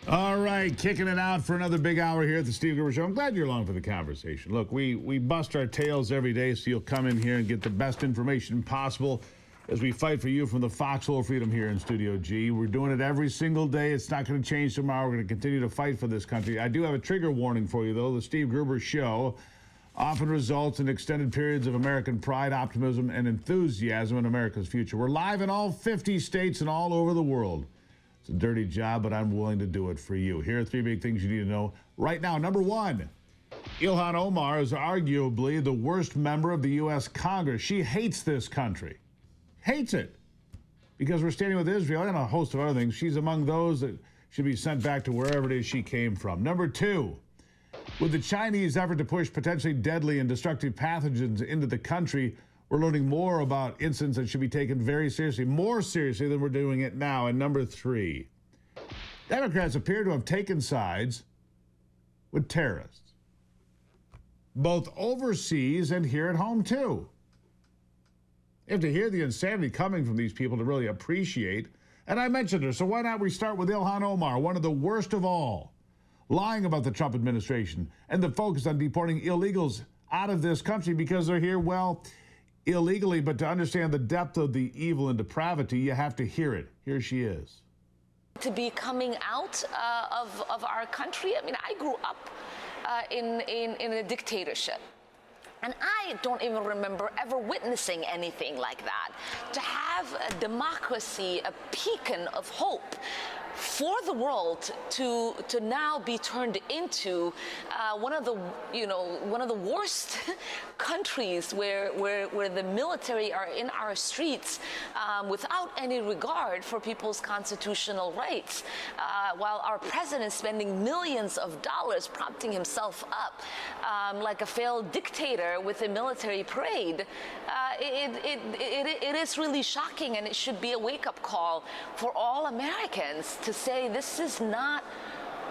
All right, kicking it out for another big hour here at the Steve Gruber Show. I'm glad you're along for the conversation. Look, we bust our tails every day, so you'll come in here and get the best information possible as we fight for you from the foxhole of freedom here in Studio G. We're doing it every single day. It's not going to change tomorrow. We're going to continue to fight for this country. I do have a trigger warning for you, though. The Steve Gruber Show often results in extended periods of American pride, optimism, and enthusiasm in America's future. We're live in all 50 states and all over the world. It's a dirty job, but I'm willing to do it for you. Here are three big things you need to know right now. Number one, Ilhan Omar is arguably the worst member of the U.S. Congress. She hates this country. Hates it. Because we're standing with Israel and a host of other things. She's among those that should be sent back to wherever it is she came from. Number two, with the Chinese effort to push potentially deadly and destructive pathogens into the country, we're learning more about incidents that should be taken very seriously, more seriously than we're doing it now. And number three, Democrats appear to have taken sides with terrorists, both overseas and here at home, too. You have to hear the insanity coming from these people to really appreciate. And I mentioned her, so why not we start with Ilhan Omar, one of the worst of all, lying about the Trump administration and the focus on deporting illegals out of this country because they're here, well, illegally, but to understand the depth of the evil and depravity, you have to hear it. Here she is. To be coming out of our country. I mean, I grew up in a dictatorship. And I don't even remember ever witnessing anything like that. To have a democracy, a beacon of hope for the world to now be turned into one of the worst countries where the military are in our streets without any regard for people's constitutional rights, while our president is spending millions of dollars propping himself up like a failed dictator with a military parade. It is really shocking, and it should be a wake-up call for all Americans to say this is not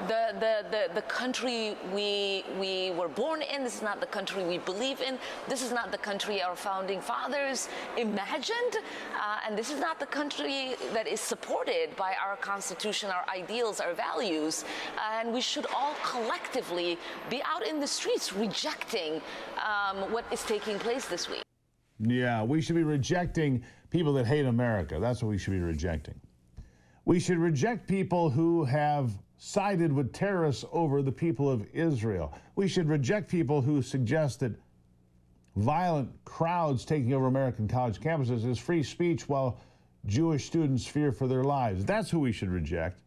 the country we were born in. This is not the country we believe in. This is not the country our founding fathers imagined. And this is not the country that is supported by our Constitution, our ideals, our values. And we should all collectively be out in the streets rejecting what is taking place this week. Yeah, we should be rejecting people that hate America. That's what we should be rejecting. We should reject people who have sided with terrorists over the people of Israel. We should reject people who suggest that violent crowds taking over American college campuses is free speech while Jewish students fear for their lives. That's who we should reject.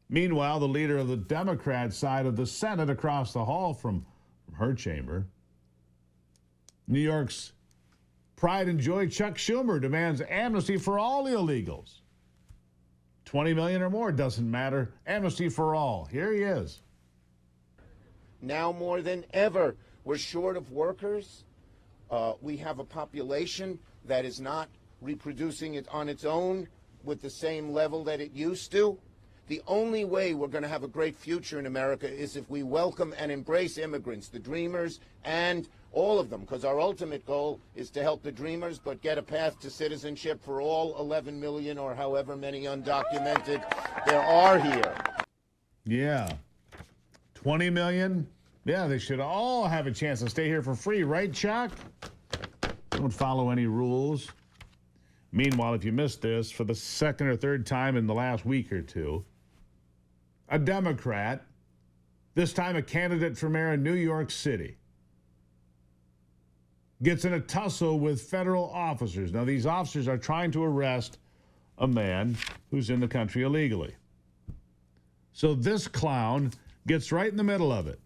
Meanwhile, the leader of the Democrat side of the Senate across the hall from her chamber, New York's pride and joy, Chuck Schumer, demands amnesty for all illegals. 20 million or more, doesn't matter. Amnesty for all. Here he is. Now more than ever, we're short of workers. We have a population that is not reproducing it on its own with the same level that it used to. The only way we're going to have a great future in America is if we welcome and embrace immigrants, the dreamers, and all of them, because our ultimate goal is to help the dreamers, but get a path to citizenship for all 11 million or however many undocumented there are here. Yeah. 20 million? Yeah, they should all have a chance to stay here for free, right, Chuck? Don't follow any rules. Meanwhile, if you missed this, for the second or third time in the last week or two, a Democrat, this time a candidate for mayor in New York City, gets in a tussle with federal officers. Now, these officers are trying to arrest a man who's in the country illegally. So this clown gets right in the middle of it.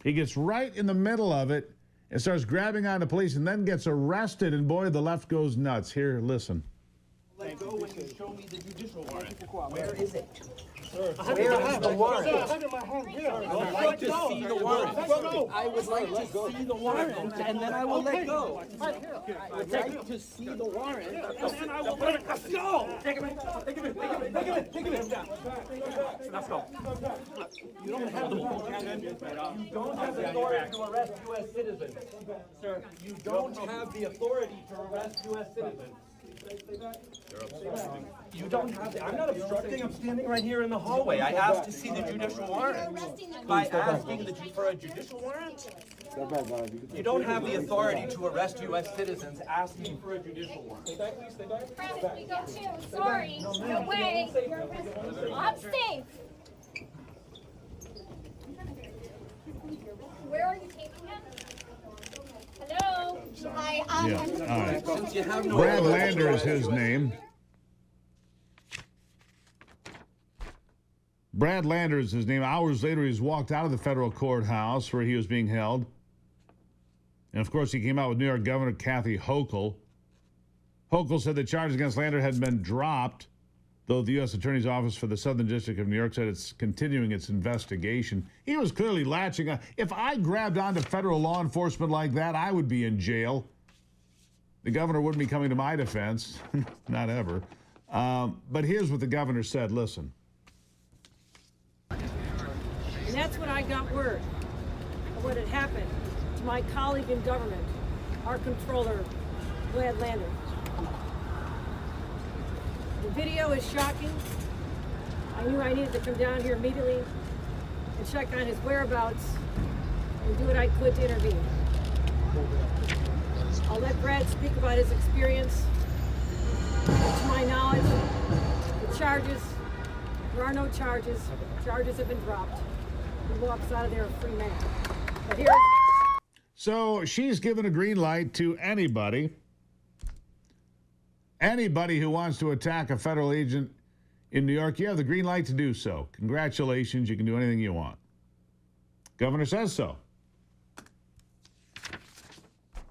He gets right in the middle of it and starts grabbing on the police and then gets arrested. And boy, the left goes nuts. Here, listen. Let go when you show me the judicial warrant. Where is it? Sir, where is the warrant? I have it in my hand here. I would like to see the warrant. I would like to see the warrant, and then I will let go. I would like to see the warrant, and then I will let go. Take him in. Take him in. Take him in. Take him in. Let's go. You don't have the authority to arrest U.S. citizens. Sir, you don't have the authority to arrest U.S. citizens. You don't have to. I'm not obstructing. I'm standing right here in the hallway. I asked to see the judicial warrant. By asking for a judicial warrant, you don't have the authority to arrest U.S. citizens asking for a judicial warrant. Stay back, please. Stay back. Francis, we go too. Sorry. No way. I'm safe. Where are you taking him? Hello? Hi, Yeah, all right. Since you have no Brad Lander is his name. Brad Lander is his name. Hours later, he's walked out of the federal courthouse where he was being held. And, of course, he came out with New York Governor Kathy Hochul. Hochul said the charges against Lander had been dropped, though the U.S. Attorney's Office for the Southern District of New York said it's continuing its investigation. He was clearly latching on. If I grabbed onto federal law enforcement like that, I would be in jail. The governor wouldn't be coming to my defense. Not ever. But here's what the governor said. Listen. And that's when I got word of what had happened to my colleague in government, our controller, Brad Lander. The video is shocking. I knew I needed to come down here immediately and check on his whereabouts and do what I could to intervene. I'll let Brad speak about his experience. To my knowledge, the charges, there are no charges. Charges have been dropped. He walks out of there a free man. But here. So she's given a green light to anybody who wants to attack a federal agent in New York. You have the green light to do so. Congratulations. You can do anything you want. Governor says so.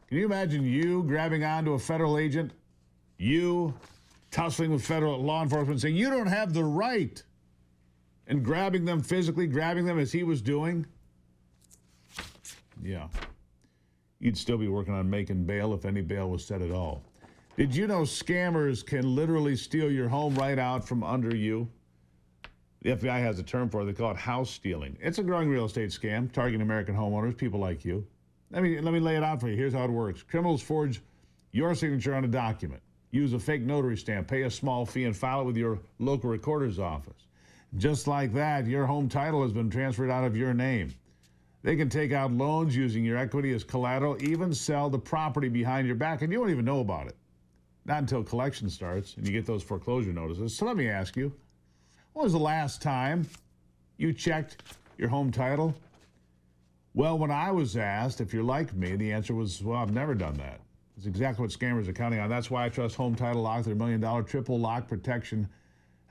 Can you imagine you grabbing onto a federal agent, you tussling with federal law enforcement, saying you don't have the right, and grabbing them physically, grabbing them as he was doing? Yeah. You'd still be working on making bail if any bail was set at all. Did you know scammers can literally steal your home right out from under you? The FBI has a term for it. They call it house stealing. It's a growing real estate scam targeting American homeowners, people like you. Let me lay it out for you. Here's how it works. Criminals forge your signature on a document, use a fake notary stamp, pay a small fee, and file it with your local recorder's office. Just like that, your home title has been transferred out of your name. They can take out loans using your equity as collateral, even sell the property behind your back, and you won't even know about it. Not until collection starts and you get those foreclosure notices. So let me ask you, when was the last time you checked your home title? Well, when I was asked if you're like me, the answer was, well, I've never done that. It's exactly what scammers are counting on. That's why I trust Home Title Lock. Their $1 million triple lock protection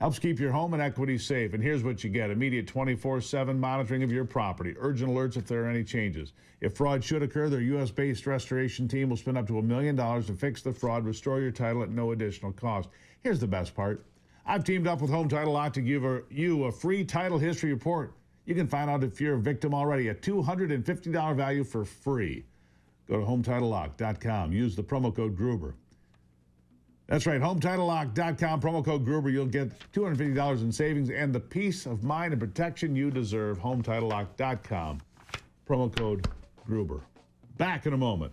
helps keep your home and equity safe. And here's what you get. Immediate 24/7 monitoring of your property. Urgent alerts if there are any changes. If fraud should occur, their U.S.-based restoration team will spend up to $1 million to fix the fraud, restore your title at no additional cost. Here's the best part. I've teamed up with Home Title Lock to give you a free title history report. You can find out if you're a victim already. A $250 value for free. Go to HometitleLock.com. Use the promo code Gruber. That's right, HometitleLock.com, promo code Gruber. You'll get $250 in savings and the peace of mind and protection you deserve. HometitleLock.com, promo code Gruber. Back in a moment.